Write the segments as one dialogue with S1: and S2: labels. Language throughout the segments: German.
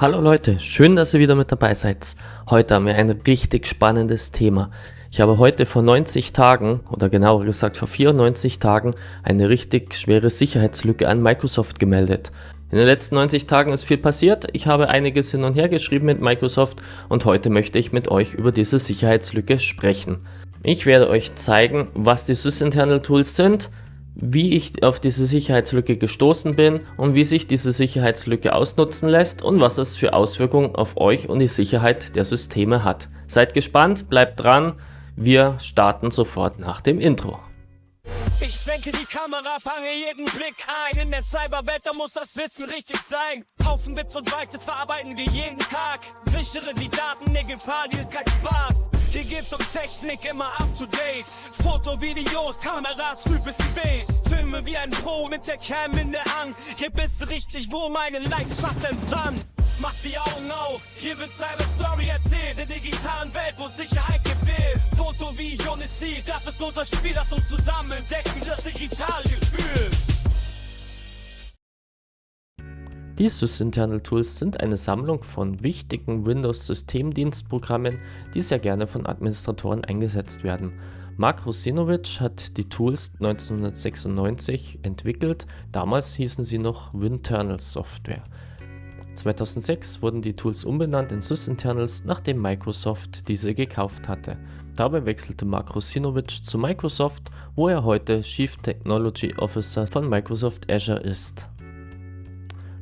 S1: Hallo Leute, schön, dass ihr wieder mit dabei seid. Heute haben wir ein richtig spannendes Thema. Ich habe heute vor 90 Tagen, oder genauer gesagt vor 94 Tagen, eine richtig schwere Sicherheitslücke an Microsoft gemeldet. In den letzten 90 Tagen ist viel passiert, ich habe einiges hin und her geschrieben mit Microsoft und heute möchte ich mit euch über diese Sicherheitslücke sprechen. Ich werde euch zeigen, was die Sysinternal Tools sind, wie ich auf diese Sicherheitslücke gestoßen bin und wie sich diese Sicherheitslücke ausnutzen lässt und was es für Auswirkungen auf euch und die Sicherheit der Systeme hat. Seid gespannt, bleibt dran, wir starten sofort nach dem Intro.
S2: Ich schwenke die Kamera, fange jeden Blick ein. In der Cyberwelt, da muss das Wissen richtig sein. Haufen Bits und Bytes, das verarbeiten wir jeden Tag. Sichere die Daten, der Gefahr, die ist kein Spaß. Hier geht's um Technik, immer up to date. Foto, Videos, Kameras, früh bis spät. Filme wie ein Pro mit der Cam in der Hand. Hier bist du richtig, wo meine Leidenschaft entbrannt. Mach die Augen auf, hier wird seine Story erzählt. In der digitalen Welt, wo Sicherheit gewählt. Foto, Video, Odyssey, das ist unser Spiel, das uns zusammen entdecken, das digitale Gefühl.
S1: Die Sysinternal Tools sind eine Sammlung von wichtigen Windows-Systemdienstprogrammen, die sehr gerne von Administratoren eingesetzt werden. Mark Russinovich hat die Tools 1996 entwickelt, damals hießen sie noch Winternal Software. 2006 wurden die Tools umbenannt in Sysinternals, nachdem Microsoft diese gekauft hatte. Dabei wechselte Mark Russinovich zu Microsoft, wo er heute Chief Technology Officer von Microsoft Azure ist.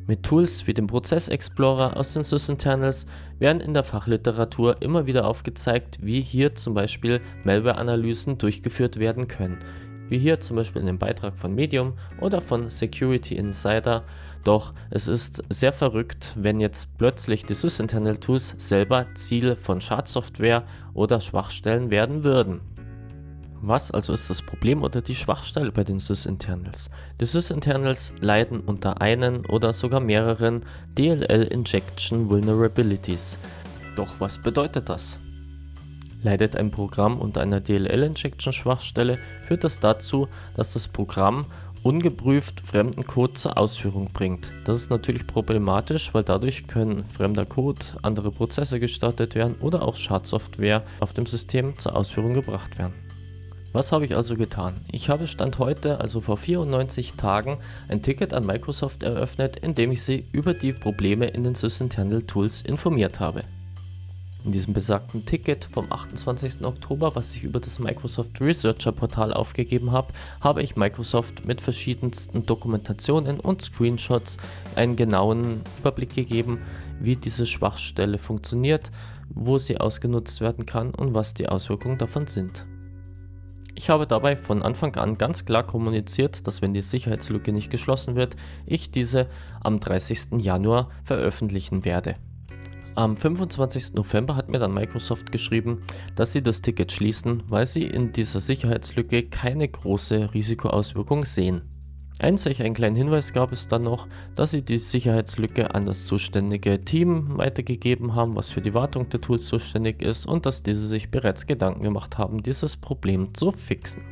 S1: Mit Tools wie dem Prozess Explorer aus den Sysinternals werden in der Fachliteratur immer wieder aufgezeigt, wie hier zum Beispiel Malware-Analysen durchgeführt werden können, wie hier zum Beispiel in dem Beitrag von Medium oder von Security Insider. Doch es ist sehr verrückt, wenn jetzt plötzlich die Sysinternal Tools selber Ziel von Schadsoftware oder Schwachstellen werden würden. Was also ist das Problem oder die Schwachstelle bei den Sysinternals? Die Sysinternals leiden unter einen oder sogar mehreren DLL Injection Vulnerabilities. Doch was bedeutet das? Leidet ein Programm unter einer DLL Injection Schwachstelle, führt das dazu, dass das Programm ungeprüft fremden Code zur Ausführung bringt. Das ist natürlich problematisch, weil dadurch können fremder Code, andere Prozesse gestartet werden oder auch Schadsoftware auf dem System zur Ausführung gebracht werden. Was habe ich also getan? Ich habe Stand heute, also vor 94 Tagen, ein Ticket an Microsoft eröffnet, in dem ich sie über die Probleme in den Sysinternal Tools informiert habe. In diesem besagten Ticket vom 28. Oktober, was ich über das Microsoft Researcher Portal aufgegeben habe, habe ich Microsoft mit verschiedensten Dokumentationen und Screenshots einen genauen Überblick gegeben, wie diese Schwachstelle funktioniert, wo sie ausgenutzt werden kann und was die Auswirkungen davon sind. Ich habe dabei von Anfang an ganz klar kommuniziert, dass wenn die Sicherheitslücke nicht geschlossen wird, ich diese am 30. Januar veröffentlichen werde. Am 25. November hat mir dann Microsoft geschrieben, dass sie das Ticket schließen, weil sie in dieser Sicherheitslücke keine große Risikoauswirkung sehen. Einzig einen kleinen Hinweis gab es dann noch, dass sie die Sicherheitslücke an das zuständige Team weitergegeben haben, was für die Wartung der Tools zuständig ist, und dass diese sich bereits Gedanken gemacht haben, dieses Problem zu fixen.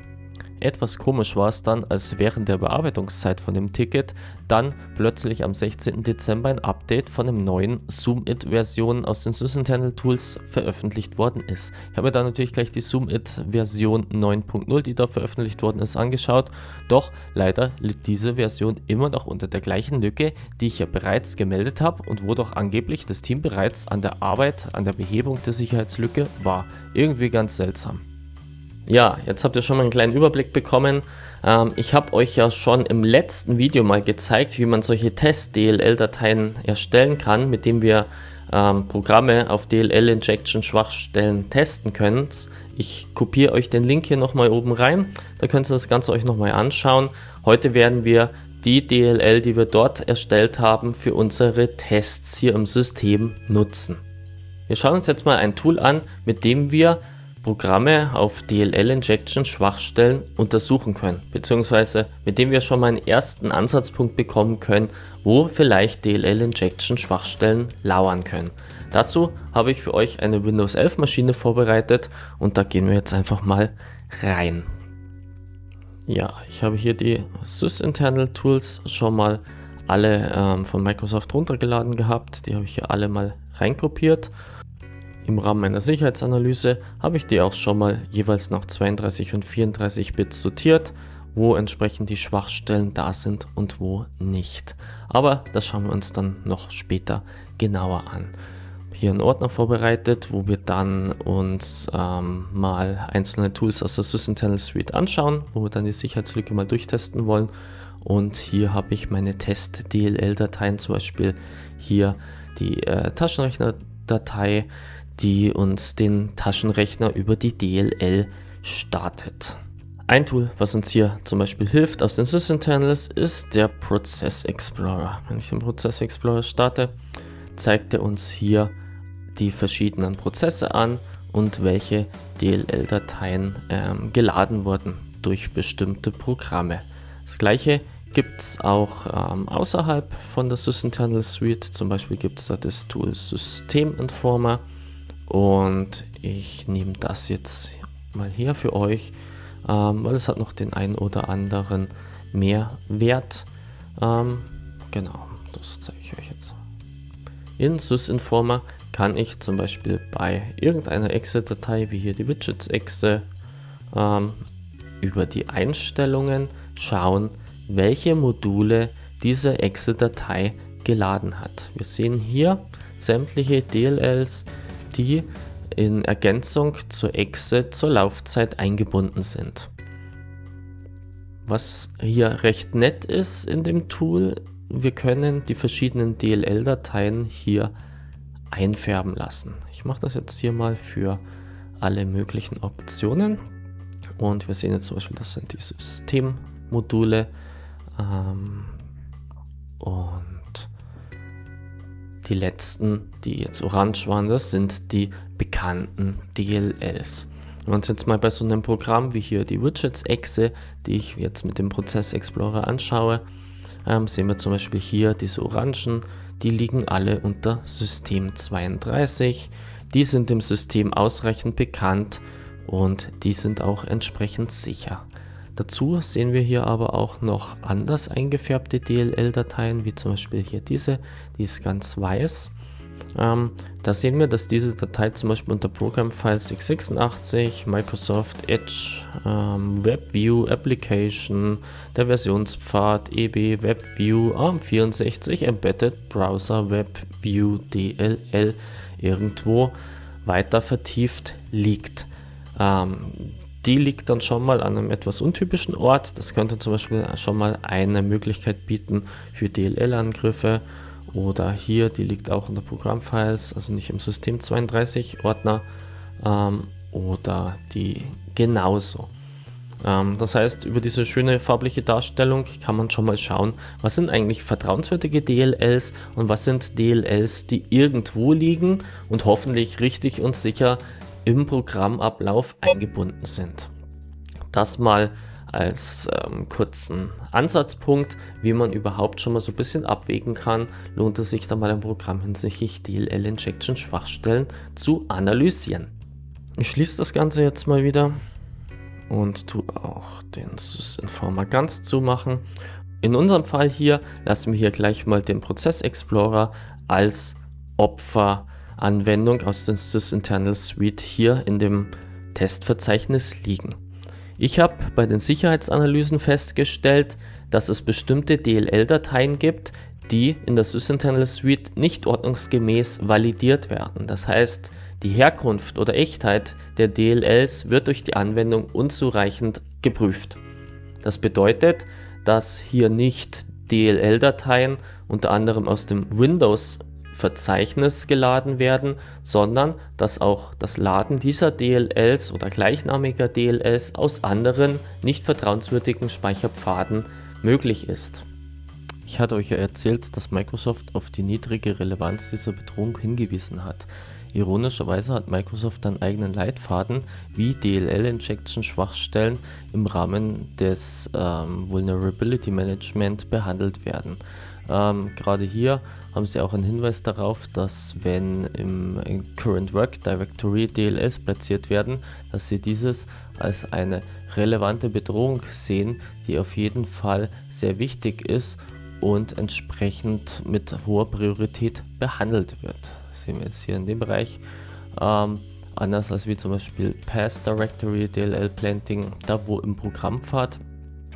S1: Etwas komisch war es dann, als während der Bearbeitungszeit von dem Ticket dann plötzlich am 16. Dezember ein Update von dem neuen Zoom-It-Version aus den Sysinternal Tools veröffentlicht worden ist. Ich habe mir dann natürlich gleich die Zoom-It-Version 9.0, die da veröffentlicht worden ist, angeschaut, doch leider liegt diese Version immer noch unter der gleichen Lücke, die ich ja bereits gemeldet habe und wo doch angeblich das Team bereits an der Arbeit, an der Behebung der Sicherheitslücke war. Irgendwie ganz seltsam. Ja, jetzt habt ihr schon mal einen kleinen Überblick bekommen. Ich habe euch ja schon im letzten Video mal gezeigt, wie man solche Test-DLL-Dateien erstellen kann, mit dem wir Programme auf DLL-Injection-Schwachstellen testen können. Ich kopiere euch den Link hier nochmal oben rein, da könnt ihr das Ganze euch nochmal anschauen. Heute werden wir die DLL, die wir dort erstellt haben, für unsere Tests hier im System nutzen. Wir schauen uns jetzt mal ein Tool an, mit dem wir Programme auf DLL-Injection-Schwachstellen untersuchen können, beziehungsweise mit dem wir schon mal einen ersten Ansatzpunkt bekommen können, wo vielleicht DLL-Injection-Schwachstellen lauern können. Dazu habe ich für euch eine Windows 11 Maschine vorbereitet und da gehen wir jetzt einfach mal rein. Ja, ich habe hier die Sysinternal Tools schon mal alle von Microsoft runtergeladen gehabt. Die habe ich hier alle mal reinkopiert. Im Rahmen meiner Sicherheitsanalyse habe ich die auch schon mal jeweils nach 32 und 34 Bits sortiert, wo entsprechend die Schwachstellen da sind und wo nicht. Aber das schauen wir uns dann noch später genauer an. Hier einen Ordner vorbereitet, wo wir dann uns mal einzelne Tools aus der SysInternal Suite anschauen, wo wir dann die Sicherheitslücke mal durchtesten wollen. Und hier habe ich meine Test-DLL-Dateien, zum Beispiel hier die Taschenrechner-Datei, die uns den Taschenrechner über die DLL startet. Ein Tool, was uns hier zum Beispiel hilft aus den SysInternals, ist der Process Explorer. Wenn ich den Process Explorer starte, zeigt er uns hier die verschiedenen Prozesse an und welche DLL-Dateien geladen wurden durch bestimmte Programme. Das gleiche gibt es auch außerhalb von der SysInternal Suite. Zum Beispiel gibt es da das Tool Systeminformer und ich nehme das jetzt mal her für euch, weil es hat noch den einen oder anderen Mehrwert. Genau, das zeige ich euch jetzt. In SysInformer kann ich zum Beispiel bei irgendeiner Exe-Datei, wie hier die Widgets-Exe, über die Einstellungen schauen, welche Module diese Exe-Datei geladen hat. Wir sehen hier sämtliche DLLs, die in Ergänzung zur Exe zur Laufzeit eingebunden sind. Was hier recht nett ist in dem Tool, wir können die verschiedenen DLL-Dateien hier einfärben lassen. Ich mache das jetzt hier mal für alle möglichen Optionen und wir sehen jetzt zum Beispiel, das sind die Systemmodule und die letzten, die jetzt orange waren, das sind die bekannten DLLs. Wenn wir uns jetzt mal bei so einem Programm wie hier die Widgets-Exe, die ich jetzt mit dem Process Explorer anschaue, sehen wir zum Beispiel hier diese orangen, die liegen alle unter System 32. Die sind dem System ausreichend bekannt und die sind auch entsprechend sicher. Dazu sehen wir hier aber auch noch anders eingefärbte DLL-Dateien, wie zum Beispiel hier diese, die ist ganz weiß. Da sehen wir, dass diese Datei zum Beispiel unter Program Files x86, Microsoft Edge, WebView Application, der Versionspfad, EB WebView, ARM64, Embedded Browser WebView DLL irgendwo weiter vertieft liegt. Die liegt dann schon mal an einem etwas untypischen Ort. Das könnte zum Beispiel schon mal eine Möglichkeit bieten für DLL-Angriffe. Oder hier, die liegt auch unter Programmfiles, also nicht im System 32 Ordner oder die genauso. Das heißt, über diese schöne farbliche Darstellung kann man schon mal schauen, was sind eigentlich vertrauenswürdige DLLs und was sind DLLs, die irgendwo liegen und hoffentlich richtig und sicher im Programmablauf eingebunden sind. Das mal als kurzen Ansatzpunkt, wie man überhaupt schon mal so ein bisschen abwägen kann, lohnt es sich da mal ein Programm hinsichtlich DLL-Injection-Schwachstellen zu analysieren. Ich schließe das Ganze jetzt mal wieder und tue auch den SysInformer ganz zumachen. In unserem Fall hier lassen wir hier gleich mal den Process Explorer als Opferanwendung aus der SysInternal Suite hier in dem Testverzeichnis liegen. Ich habe bei den Sicherheitsanalysen festgestellt, dass es bestimmte DLL-Dateien gibt, die in der SysInternal Suite nicht ordnungsgemäß validiert werden. Das heißt, die Herkunft oder Echtheit der DLLs wird durch die Anwendung unzureichend geprüft. Das bedeutet, dass hier nicht DLL-Dateien unter anderem aus dem Windows-Verzeichnis geladen werden, sondern dass auch das Laden dieser DLLs oder gleichnamiger DLLs aus anderen, nicht vertrauenswürdigen Speicherpfaden möglich ist. Ich hatte euch ja erzählt, dass Microsoft auf die niedrige Relevanz dieser Bedrohung hingewiesen hat. Ironischerweise hat Microsoft einen eigenen Leitfaden, wie DLL-Injection-Schwachstellen im Rahmen des Vulnerability Management behandelt werden. Gerade hier haben sie auch einen Hinweis darauf, dass wenn im Current Work Directory DLLs platziert werden, dass sie dieses als eine relevante Bedrohung sehen, die auf jeden Fall sehr wichtig ist und entsprechend mit hoher Priorität behandelt wird. Das sehen wir jetzt hier in dem Bereich. Anders als wie zum Beispiel Path Directory, DLL Planting, da wo im Programmpfad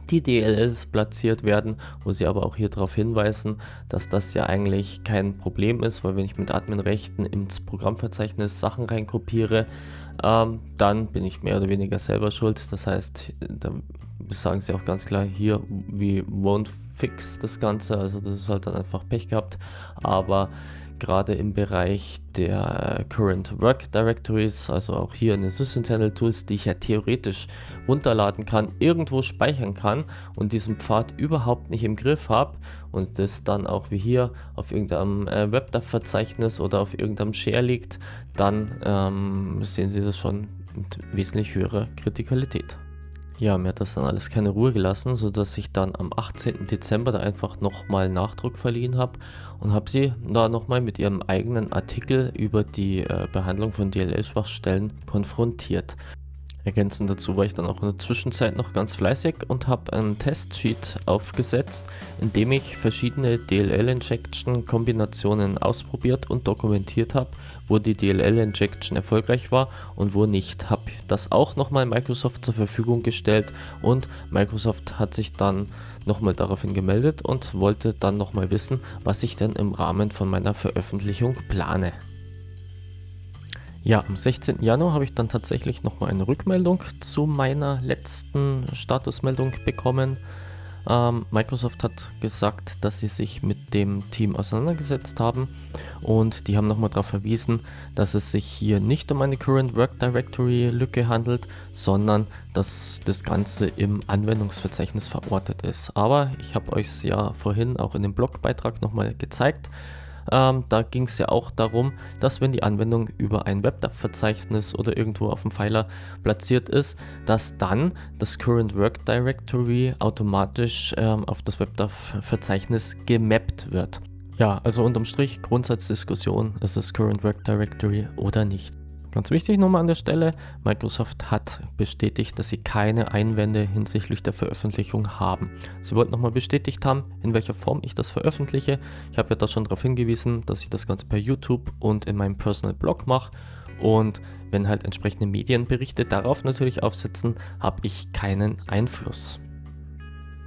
S1: die DLLs platziert werden, wo sie aber auch hier darauf hinweisen, dass das ja eigentlich kein Problem ist, weil wenn ich mit Adminrechten ins Programmverzeichnis Sachen reinkopiere, dann bin ich mehr oder weniger selber schuld. Das heißt, da sagen sie auch ganz klar hier, we won't fix das Ganze, also das ist halt dann einfach Pech gehabt, aber gerade im Bereich der Current Work Directories, also auch hier in den Sysinternal Tools, die ich ja theoretisch runterladen kann, irgendwo speichern kann und diesen Pfad überhaupt nicht im Griff habe und das dann auch wie hier auf irgendeinem WebDAV-Verzeichnis oder auf irgendeinem Share liegt, dann sehen Sie das schon mit wesentlich höherer Kritikalität. Ja, mir hat das dann alles keine Ruhe gelassen, sodass ich dann am 18. Dezember da einfach nochmal Nachdruck verliehen habe und habe sie da nochmal mit ihrem eigenen Artikel über die Behandlung von DLL-Schwachstellen konfrontiert. Ergänzend dazu war ich dann auch in der Zwischenzeit noch ganz fleißig und habe einen Testsheet aufgesetzt, in dem ich verschiedene DLL-Injection-Kombinationen ausprobiert und dokumentiert habe, wo die DLL-Injection erfolgreich war und wo nicht. Habe das auch nochmal Microsoft zur Verfügung gestellt und Microsoft hat sich dann nochmal daraufhin gemeldet und wollte dann nochmal wissen, was ich denn im Rahmen von meiner Veröffentlichung plane. Ja, am 16. Januar habe ich dann tatsächlich nochmal eine Rückmeldung zu meiner letzten Statusmeldung bekommen. Microsoft hat gesagt, dass sie sich mit dem Team auseinandergesetzt haben und die haben nochmal darauf verwiesen, dass es sich hier nicht um eine Current Work Directory Lücke handelt, sondern dass das Ganze im Anwendungsverzeichnis verortet ist. Aber ich habe euch es ja vorhin auch in dem Blogbeitrag nochmal gezeigt. Da ging es ja auch darum, dass wenn die Anwendung über ein WebDAV-Verzeichnis oder irgendwo auf dem Pfeiler platziert ist, dass dann das Current Work Directory automatisch auf das WebDAV-Verzeichnis gemappt wird. Ja, also unterm Strich Grundsatzdiskussion, ist es Current Work Directory oder nicht. Ganz wichtig nochmal an der Stelle, Microsoft hat bestätigt, dass sie keine Einwände hinsichtlich der Veröffentlichung haben. Sie wollten nochmal bestätigt haben, in welcher Form ich das veröffentliche. Ich habe ja da schon darauf hingewiesen, dass ich das Ganze per YouTube und in meinem Personal Blog mache. Und wenn halt entsprechende Medienberichte darauf natürlich aufsetzen, habe ich keinen Einfluss.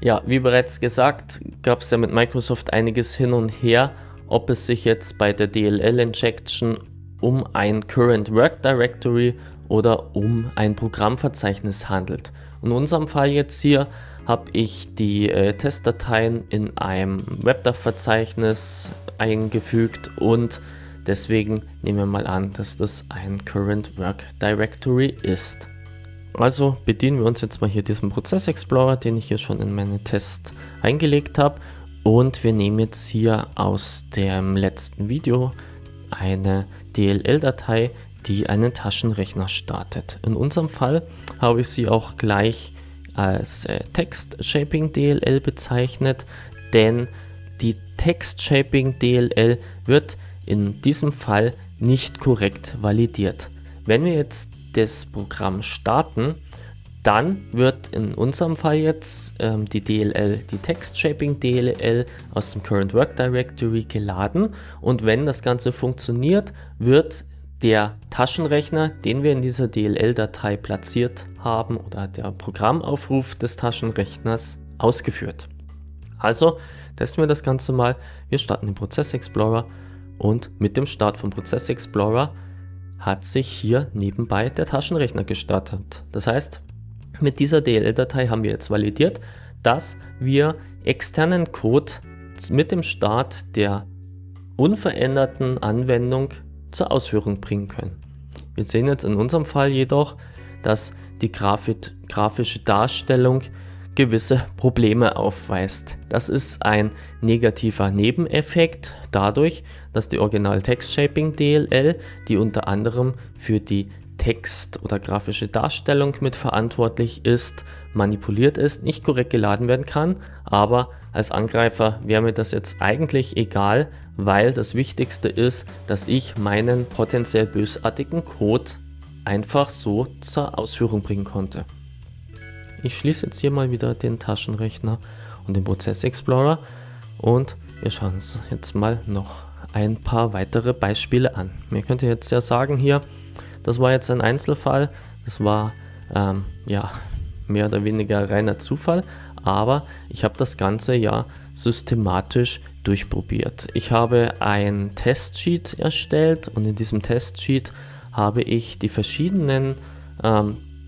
S1: Ja, wie bereits gesagt, gab es ja mit Microsoft einiges hin und her, ob es sich jetzt bei der DLL-Injection um ein Current Work Directory oder um ein Programmverzeichnis handelt. In unserem Fall jetzt hier habe ich die Testdateien in einem WebDAV-Verzeichnis eingefügt und deswegen nehmen wir mal an, dass das ein Current Work Directory ist. Also bedienen wir uns jetzt mal hier diesem Prozess Explorer, den ich hier schon in meine Tests eingelegt habe, und wir nehmen jetzt hier aus dem letzten Video eine DLL-Datei, die einen Taschenrechner startet. In unserem Fall habe ich sie auch gleich als Text Shaping DLL bezeichnet, denn die Text Shaping DLL wird in diesem Fall nicht korrekt validiert. Wenn wir jetzt das Programm starten, dann wird in unserem Fall jetzt die Text Shaping DLL aus dem Current Work Directory geladen und wenn das Ganze funktioniert, wird der Taschenrechner, den wir in dieser DLL-Datei platziert haben, oder der Programmaufruf des Taschenrechners ausgeführt. Also testen wir das Ganze mal. Wir starten den Prozess Explorer und mit dem Start vom Prozess Explorer hat sich hier nebenbei der Taschenrechner gestartet. Das heißt, mit dieser DLL-Datei haben wir jetzt validiert, dass wir externen Code mit dem Start der unveränderten Anwendung zur Ausführung bringen können. Wir sehen jetzt in unserem Fall jedoch, dass die grafische Darstellung gewisse Probleme aufweist. Das ist ein negativer Nebeneffekt dadurch, dass die Original Text Shaping DLL, die unter anderem für die Text- oder grafische Darstellung mit verantwortlich ist, manipuliert ist, nicht korrekt geladen werden kann, aber als Angreifer wäre mir das jetzt eigentlich egal, weil das Wichtigste ist, dass ich meinen potenziell bösartigen Code einfach so zur Ausführung bringen konnte. Ich schließe jetzt hier mal wieder den Taschenrechner und den Prozess Explorer Und wir schauen uns jetzt mal noch ein paar weitere Beispiele an. Mir könnt ihr jetzt ja sagen hier, das war jetzt ein Einzelfall, das war mehr oder weniger reiner Zufall, aber ich habe das Ganze ja systematisch durchprobiert. Ich habe ein Testsheet erstellt und in diesem Testsheet habe ich die verschiedenen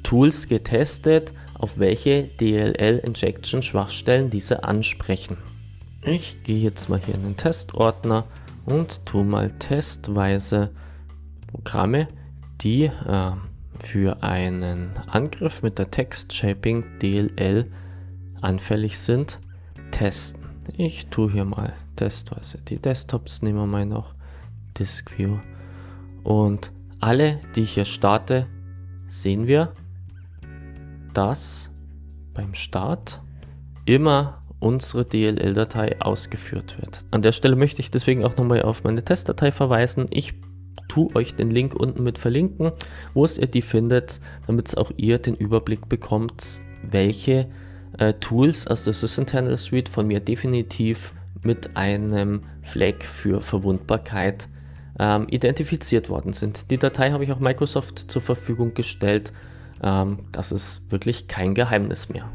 S1: Tools getestet, auf welche DLL-Injection-Schwachstellen diese ansprechen. Ich gehe jetzt mal hier in den Testordner und tue mal testweise Programme, die für einen Angriff mit der Text Shaping DLL anfällig sind, testen. Ich tue hier mal testweise die Desktops, nehmen wir mal noch Disk View, und alle, die ich hier starte, sehen wir, dass beim Start immer unsere DLL-Datei ausgeführt wird. An der Stelle möchte ich deswegen auch nochmal auf meine Testdatei verweisen. Ich tue euch den Link unten mit verlinken, wo ihr die findet, damit auch ihr den Überblick bekommt, welche Tools aus der Sysinternal Suite von mir definitiv mit einem Flag für Verwundbarkeit identifiziert worden sind. Die Datei habe ich auch Microsoft zur Verfügung gestellt. Das ist wirklich kein Geheimnis mehr.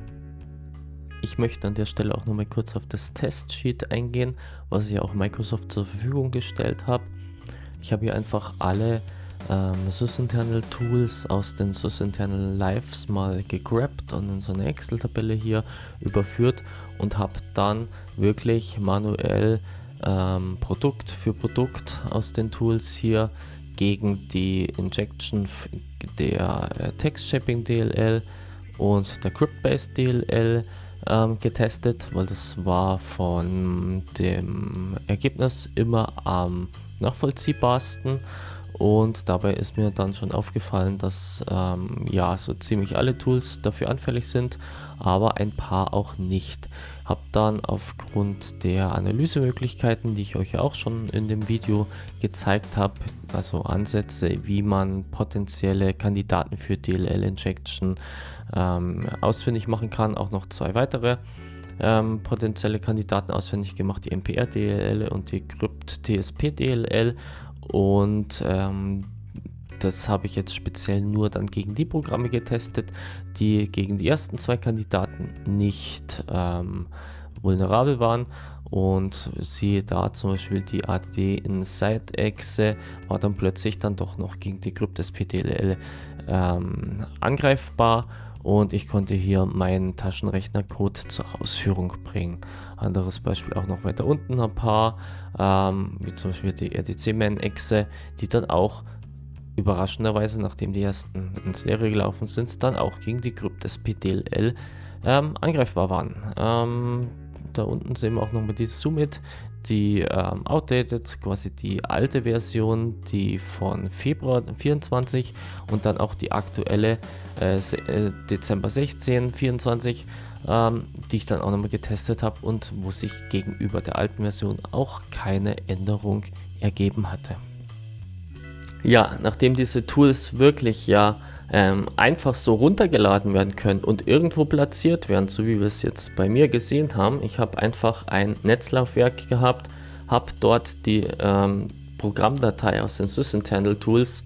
S1: Ich möchte an der Stelle auch nochmal kurz auf das Testsheet eingehen, was ich auch Microsoft zur Verfügung gestellt habe. Ich habe hier einfach alle Sysinternal Tools aus den Sysinternal Lives mal gegrabt und in so eine Excel-Tabelle hier überführt und habe dann wirklich manuell Produkt für Produkt aus den Tools hier gegen die Injection der Text Shaping DLL und der Crypt-Based DLL getestet, weil das war von dem Ergebnis immer am nachvollziehbarsten. Und dabei ist mir dann schon aufgefallen, dass so ziemlich alle Tools dafür anfällig sind, aber ein paar auch nicht. Habe dann aufgrund der Analysemöglichkeiten, die ich euch auch schon in dem Video gezeigt habe, also Ansätze, wie man potenzielle Kandidaten für DLL-Injection ausfindig machen kann, auch noch zwei weitere potenzielle Kandidaten ausfindig gemacht, die MPR-DLL und die Crypt-TSP-DLL. Und das habe ich jetzt speziell nur dann gegen die Programme getestet, die gegen die ersten zwei Kandidaten nicht vulnerabel waren. Und siehe da zum Beispiel die ADD Inside-Exe war dann plötzlich dann doch noch gegen die Crypt-SP-DLL angreifbar. Und ich konnte hier meinen Taschenrechnercode zur Ausführung bringen. Anderes Beispiel auch noch weiter unten ein paar, wie zum Beispiel die RDC-Man-Exe, die dann auch überraschenderweise, nachdem die ersten ins Leere gelaufen sind, dann auch gegen die Crypt-SP-DLL angreifbar waren. Da unten sehen wir auch nochmal die Sumit, die outdated, quasi die alte Version, die von Februar 24 und dann auch die aktuelle Dezember 16, 24, die ich dann auch nochmal getestet habe und wo sich gegenüber der alten Version auch keine Änderung ergeben hatte. Ja, nachdem diese Tools wirklich einfach so runtergeladen werden können und irgendwo platziert werden, so wie wir es jetzt bei mir gesehen haben. Ich habe einfach ein Netzlaufwerk gehabt, habe dort die Programmdatei aus den Sysinternal Tools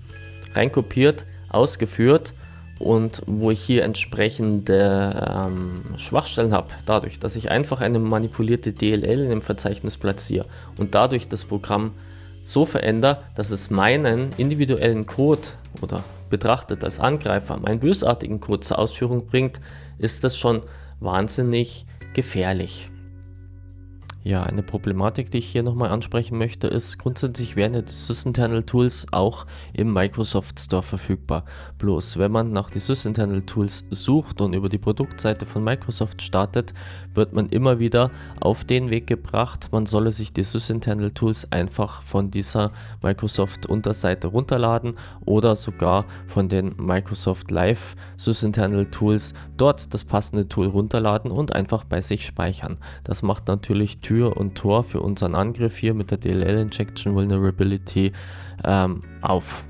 S1: reinkopiert, ausgeführt, und wo ich hier entsprechende Schwachstellen habe, dadurch, dass ich einfach eine manipulierte DLL in dem Verzeichnis platziere und dadurch das Programm so verändere, dass es meinen individuellen Code oder betrachtet als Angreifer meinen bösartigen Code zur Ausführung bringt, ist das schon wahnsinnig gefährlich. Ja, eine Problematik, die ich hier nochmal ansprechen möchte, ist, grundsätzlich wären ja die Sysinternal Tools auch im Microsoft Store verfügbar. Bloß wenn man nach die Sysinternal Tools sucht und über die Produktseite von Microsoft startet, wird man immer wieder auf den Weg gebracht, man solle sich die Sysinternal Tools einfach von dieser Microsoft Unterseite runterladen oder sogar von den Microsoft Live Sysinternal Tools dort das passende Tool runterladen und einfach bei sich speichern. Das macht natürlich Tür und Tor für unseren Angriff hier mit der DLL Injection Vulnerability auf.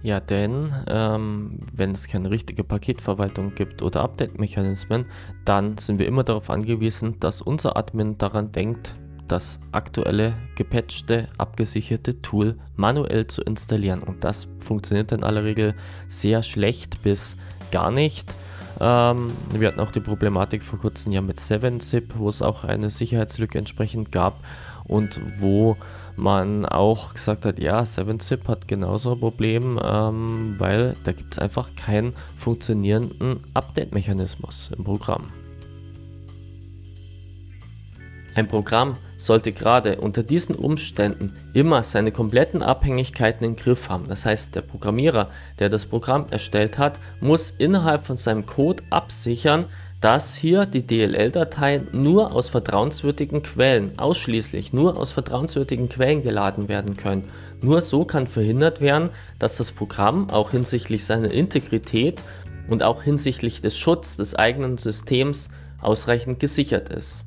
S1: Ja, denn wenn es keine richtige Paketverwaltung gibt oder Update-Mechanismen, dann sind wir immer darauf angewiesen, dass unser Admin daran denkt, das aktuelle, gepatchte, abgesicherte Tool manuell zu installieren. Und das funktioniert in aller Regel sehr schlecht bis gar nicht. Wir hatten auch die Problematik vor kurzem ja mit 7-Zip, wo es auch eine Sicherheitslücke entsprechend gab und wo man auch gesagt hat, ja, 7-Zip hat genauso ein Problem, weil da gibt es einfach keinen funktionierenden Update-Mechanismus im Programm. Ein Programm sollte gerade unter diesen Umständen immer seine kompletten Abhängigkeiten im Griff haben. Das heißt, der Programmierer, der das Programm erstellt hat, muss innerhalb von seinem Code absichern, dass hier die DLL-Dateien nur aus vertrauenswürdigen Quellen, ausschließlich nur aus vertrauenswürdigen Quellen geladen werden können. Nur so kann verhindert werden, dass das Programm auch hinsichtlich seiner Integrität und auch hinsichtlich des Schutzes des eigenen Systems ausreichend gesichert ist.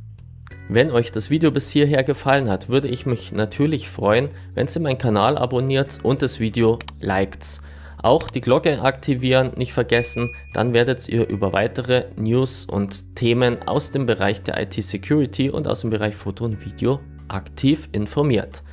S1: Wenn euch das Video bis hierher gefallen hat, würde ich mich natürlich freuen, wenn ihr meinen Kanal abonniert und das Video liked. Auch die Glocke aktivieren nicht vergessen, dann werdet ihr über weitere News und Themen aus dem Bereich der IT-Security und aus dem Bereich Foto und Video aktiv informiert.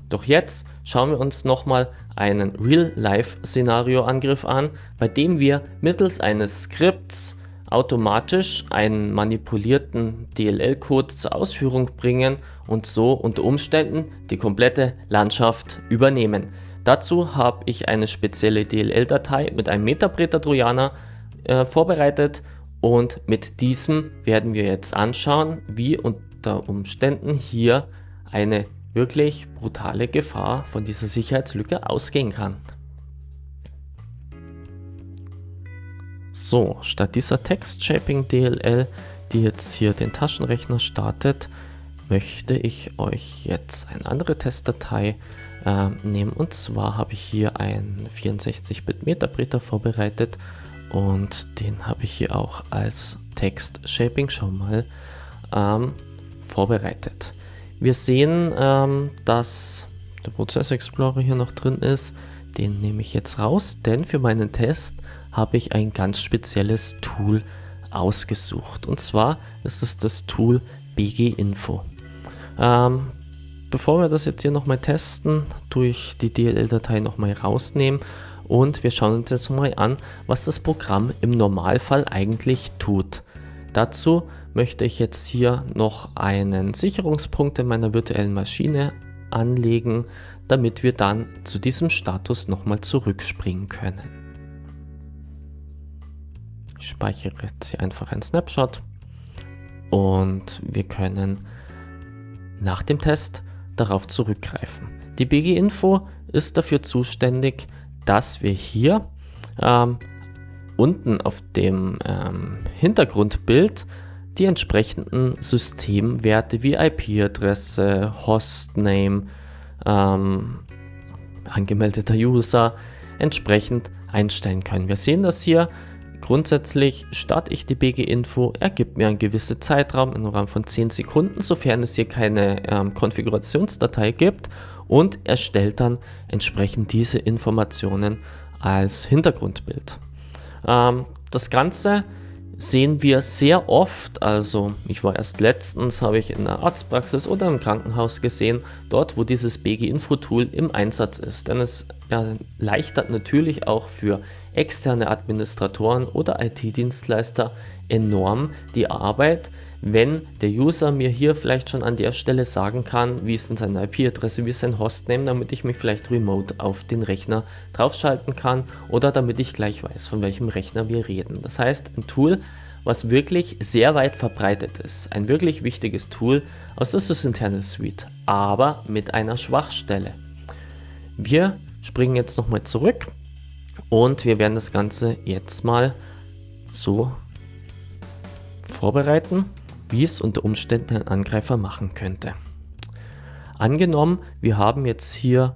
S1: Doch jetzt schauen wir uns nochmal einen Real-Life-Szenario-Angriff an, bei dem wir mittels eines Skripts automatisch einen manipulierten DLL-Code zur Ausführung bringen und so unter Umständen die komplette Landschaft übernehmen. Dazu habe ich eine spezielle DLL-Datei mit einem Metabreter-Trojaner vorbereitet und mit diesem werden wir jetzt anschauen, wie unter Umständen hier eine wirklich brutale Gefahr von dieser Sicherheitslücke ausgehen kann. So, statt dieser Text-Shaping DLL, die jetzt hier den Taschenrechner startet, möchte ich euch jetzt eine andere Testdatei nehmen. Und zwar habe ich hier einen 64-Bit Metabreter vorbereitet und den habe ich hier auch als Text-Shaping schon mal vorbereitet. Wir sehen, dass der Prozess Explorer hier noch drin ist. Den nehme ich jetzt raus, denn für meinen Test habe ich ein ganz spezielles Tool ausgesucht. Und zwar ist es das Tool BG-Info. Bevor wir das jetzt hier nochmal testen, tue ich die DLL-Datei nochmal rausnehmen und wir schauen uns jetzt mal an, was das Programm im Normalfall eigentlich tut. Dazu möchte ich jetzt hier noch einen Sicherungspunkt in meiner virtuellen Maschine anlegen, damit wir dann zu diesem Status nochmal zurückspringen können. Ich speichere jetzt hier einfach einen Snapshot und wir können nach dem Test darauf zurückgreifen. Die BG-Info ist dafür zuständig, dass wir hier unten auf dem Hintergrundbild die entsprechenden Systemwerte wie IP-Adresse, Hostname, angemeldeter User entsprechend einstellen können. Wir sehen das hier. Grundsätzlich starte ich die BG-Info, er gibt mir einen gewissen Zeitraum im Rahmen von 10 Sekunden, sofern es hier keine Konfigurationsdatei gibt, und erstellt dann entsprechend diese Informationen als Hintergrundbild. Das Ganze sehen wir sehr oft, also ich war erst letztens, habe ich in einer Arztpraxis oder im Krankenhaus gesehen, dort wo dieses BG-Info-Tool im Einsatz ist, denn es erleichtert natürlich auch für externe Administratoren oder IT-Dienstleister enorm die Arbeit, wenn der User mir hier vielleicht schon an der Stelle sagen kann, wie ist denn seine IP-Adresse, wie ist sein Hostname, damit ich mich vielleicht remote auf den Rechner draufschalten kann oder damit ich gleich weiß, von welchem Rechner wir reden. Das heißt, ein Tool, was wirklich sehr weit verbreitet ist, ein wirklich wichtiges Tool aus der Sysinternal Suite, aber mit einer Schwachstelle. Wir springen jetzt nochmal zurück und wir werden das Ganze jetzt mal so vorbereiten, wie es unter Umständen ein Angreifer machen könnte. Angenommen, wir haben jetzt hier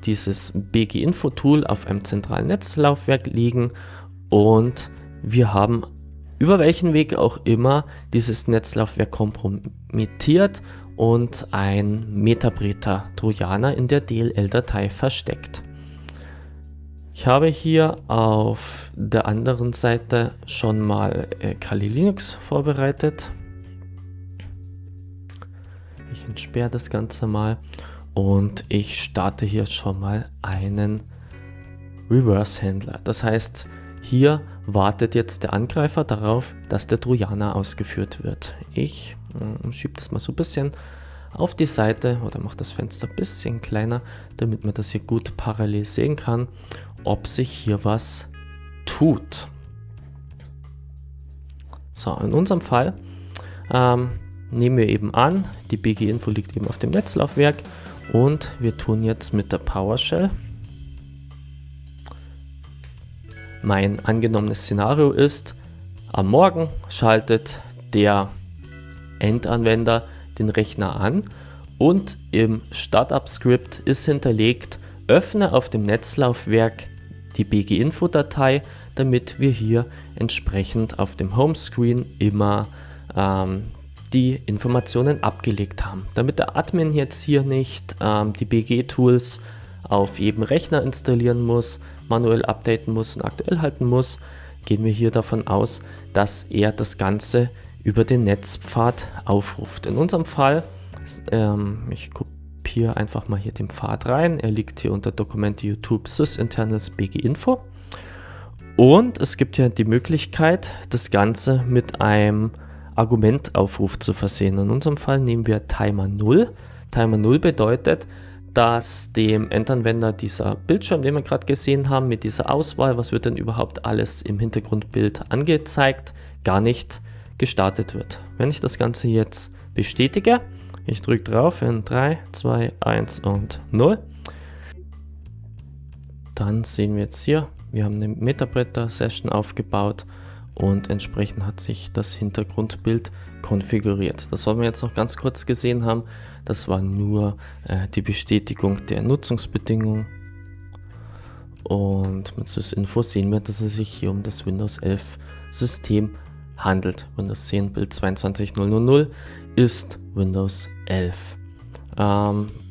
S1: dieses BG-Info-Tool auf einem zentralen Netzlaufwerk liegen und wir haben über welchen Weg auch immer dieses Netzlaufwerk kompromittiert und ein Metabreter-Trojaner in der DLL-Datei versteckt. Ich habe hier auf der anderen Seite schon mal Kali Linux vorbereitet. Ich entsperre das Ganze mal und ich starte hier schon mal einen Reverse-Händler. Das heißt, hier wartet jetzt der Angreifer darauf, dass der Trojaner ausgeführt wird. Ich schiebe das mal so ein bisschen auf die Seite oder mache das Fenster ein bisschen kleiner, damit man das hier gut parallel sehen kann, ob sich hier was tut. So, in unserem Fall nehmen wir eben an, die BG-Info liegt eben auf dem Netzlaufwerk und wir tun jetzt mit der PowerShell. Mein angenommenes Szenario ist, am Morgen schaltet der Endanwender den Rechner an und im Startup-Skript ist hinterlegt, öffne auf dem Netzlaufwerk die BG-Info-Datei, damit wir hier entsprechend auf dem Homescreen immer die Informationen abgelegt haben. Damit der Admin jetzt hier nicht die BG-Tools auf jedem Rechner installieren muss, manuell updaten muss und aktuell halten muss, gehen wir hier davon aus, dass er das Ganze über den Netzpfad aufruft. In unserem Fall, ich kopiere einfach mal hier den Pfad rein, er liegt hier unter Dokumente YouTube sysinternals BG-Info und es gibt ja die Möglichkeit, das Ganze mit einem Argumentaufruf zu versehen. In unserem Fall nehmen wir Timer 0. Timer 0 bedeutet, dass dem Endanwender dieser Bildschirm, den wir gerade gesehen haben, mit dieser Auswahl, was wird denn überhaupt alles im Hintergrundbild angezeigt, gar nicht gestartet wird. Wenn ich das Ganze jetzt bestätige, ich drücke drauf in 3, 2, 1 und 0, dann sehen wir jetzt hier, wir haben eine Metapreter-Session aufgebaut und entsprechend hat sich das Hintergrundbild konfiguriert. Das, was wir jetzt noch ganz kurz gesehen haben, das war nur die Bestätigung der Nutzungsbedingungen. Und mit sysinfo sehen wir, dass es sich hier um das Windows 11 System handelt. Windows 10 Bild 22000 ist Windows 11.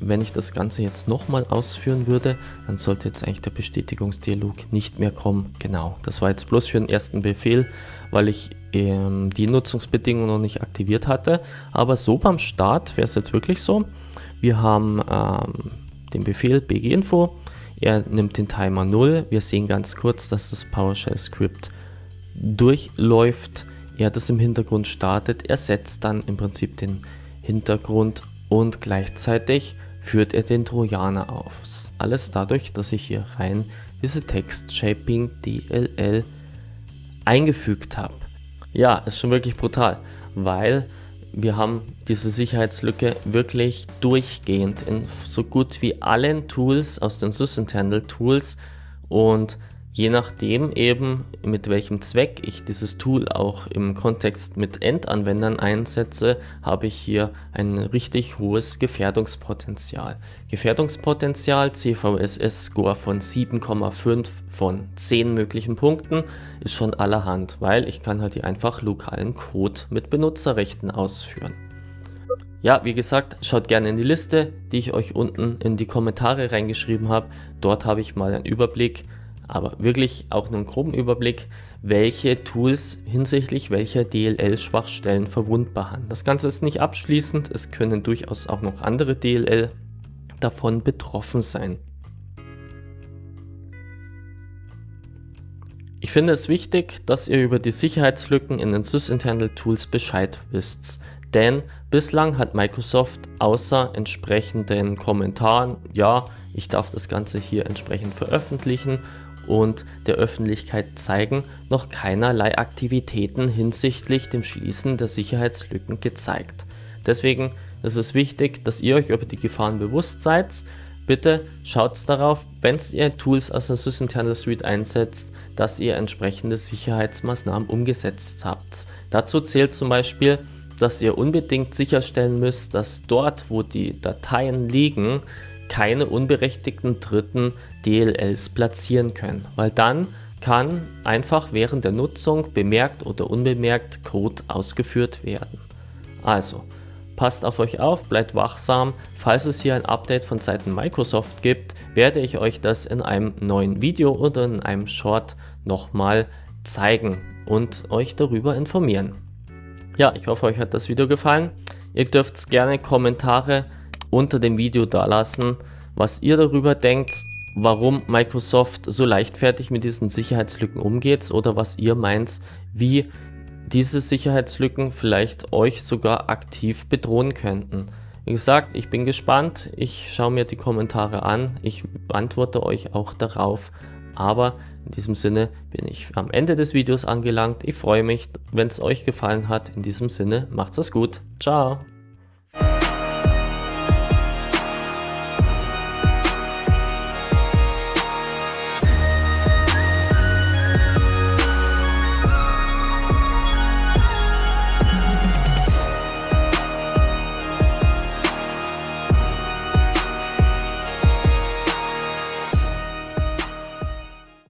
S1: Wenn ich das Ganze jetzt nochmal ausführen würde, dann sollte jetzt eigentlich der Bestätigungsdialog nicht mehr kommen. Genau, das war jetzt bloß für den ersten Befehl, weil ich die Nutzungsbedingungen noch nicht aktiviert hatte. Aber so beim Start wäre es jetzt wirklich so. Wir haben den Befehl BG-Info, er nimmt den Timer 0. Wir sehen ganz kurz, dass das PowerShell-Skript durchläuft. Er das im Hintergrund startet. Er setzt dann im Prinzip den Hintergrund und gleichzeitig führt er den Trojaner auf. Alles dadurch, dass ich hier rein diese Text-Shaping DLL eingefügt habe. Ja, ist schon wirklich brutal, weil wir haben diese Sicherheitslücke wirklich durchgehend in so gut wie allen Tools aus den sysinternal Tools und je nachdem eben, mit welchem Zweck ich dieses Tool auch im Kontext mit Endanwendern einsetze, habe ich hier ein richtig hohes Gefährdungspotenzial. Gefährdungspotenzial, CVSS-Score von 7,5 von 10 möglichen Punkten, ist schon allerhand, weil ich kann halt hier einfach lokalen Code mit Benutzerrechten ausführen. Ja, wie gesagt, schaut gerne in die Liste, die ich euch unten in die Kommentare reingeschrieben habe. Dort habe ich mal einen Überblick, aber wirklich auch nur einen groben Überblick, welche Tools hinsichtlich welcher DLL-Schwachstellen verwundbar sind. Das Ganze ist nicht abschließend, es können durchaus auch noch andere DLL davon betroffen sein. Ich finde es wichtig, dass ihr über die Sicherheitslücken in den sysinternal Tools Bescheid wisst, denn bislang hat Microsoft außer entsprechenden Kommentaren, ja, ich darf das Ganze hier entsprechend veröffentlichen und der Öffentlichkeit zeigen, noch keinerlei Aktivitäten hinsichtlich dem Schließen der Sicherheitslücken gezeigt. Deswegen ist es wichtig, dass ihr euch über die Gefahren bewusst seid. Bitte schaut darauf, wenn ihr Tools aus der sysinternal Suite einsetzt, dass ihr entsprechende Sicherheitsmaßnahmen umgesetzt habt. Dazu zählt zum Beispiel, dass ihr unbedingt sicherstellen müsst, dass dort, wo die Dateien liegen, keine unberechtigten Dritten DLLs platzieren können, weil dann kann einfach während der Nutzung bemerkt oder unbemerkt Code ausgeführt werden. Also Passt auf euch auf, bleibt wachsam. Falls es hier ein Update von Seiten Microsoft gibt, werde ich euch das in einem neuen Video oder in einem Short nochmal zeigen und euch darüber informieren. Ja, ich hoffe, euch hat das Video gefallen. Ihr dürft gerne Kommentare unter dem Video dalassen, was ihr darüber denkt, warum Microsoft so leichtfertig mit diesen Sicherheitslücken umgeht oder was ihr meint, wie diese Sicherheitslücken vielleicht euch sogar aktiv bedrohen könnten. Wie gesagt, ich bin gespannt, ich schaue mir die Kommentare an, ich antworte euch auch darauf, aber in diesem Sinne bin ich am Ende des Videos angelangt. Ich freue mich, wenn es euch gefallen hat. In diesem Sinne, macht's es gut. Ciao.